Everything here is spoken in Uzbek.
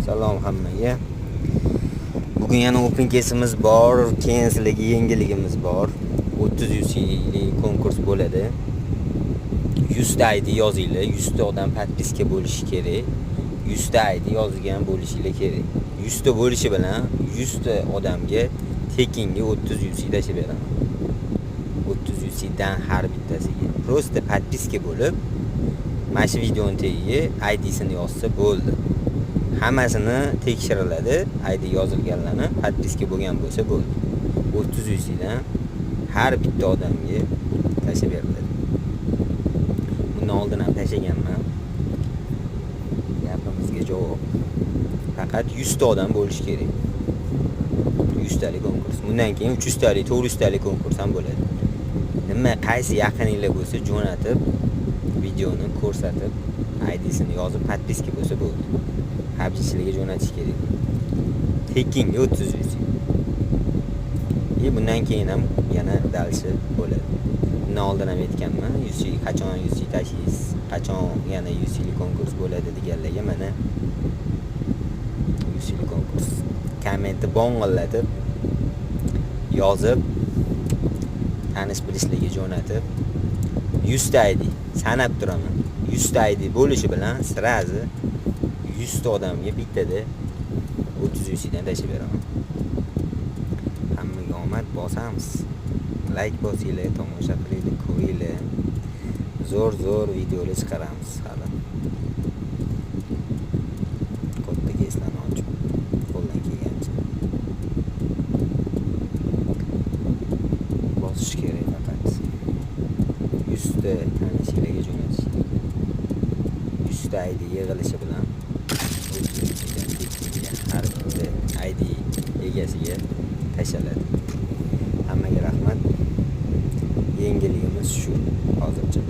Salom hammaga. Bugun yana open case'imiz bor, keyin sizlarga yangiligimiz bor. 30 UC'lik konkurs bo'ladi. 100 ta ID yozinglar, 100 ta odam podpiska bo'lishi kerak. 100 ta ID yozgan bo'lishinglar kerak. 100 ta bo'lishi bilan 100 ta odamga tekinga 30 UC tashib beraman. 30 UC dan har bittasiga. Prosta podpiska bo'lib, mana shu videoning tagiga ID'sini yozsa bo'ldi. Hammasini tekshiriladi, ID yozilganlarni podpiska bo'lgan bo'lsa bo'ldi. 30 UC dan har bitta odamga tashib beriladi. Bundan oldin ham tashaganman. Gapimizga javob. Faqat 100 ta odam bo'lishi kerak. 100 talik konkurs. Bundan keyin 300 talik, 400 talik konkurs ham bo'ladi. Nima qaysi yaqininglar bo'lsa jo'natib, videoni ko'rsatib, ID'sini yozib podpiska bo'lsa bo'ldi. Habibchilarga jo'natish kerak. Tekinga 30 UC. Bundan keyin ham yana dalshi bo'ladi. Bundan oldin ham aytganman, UC qachon UC tashiysiz, qachon yana UC'lik konkurs bo'ladi deganlarga mana UC'lik konkurs. Kommentni bo'ng'illatib yozib, tanish bilishlarga jo'natib 100 ta ID sanab turaman. 100 ta ID bo'lishi bilan sirazi 100 ta odamga bittada 30 UC dan tashib beraman. Hammaga omad, bosamiz. Like bosinglar, tomosha qilinglar, ko'ringlar. Zo'r videolar chiqaramiz hali. Katta keyslarni ochib qo'ldan kelgancha. Bosish kerak faqat. 100 ta tanishlarga jo'natish. 100 ta ID yig'ilishi bilan har bitta ID egasiga tashaladi. Hammaga rahmat. Yangiligimiz shu hozircha.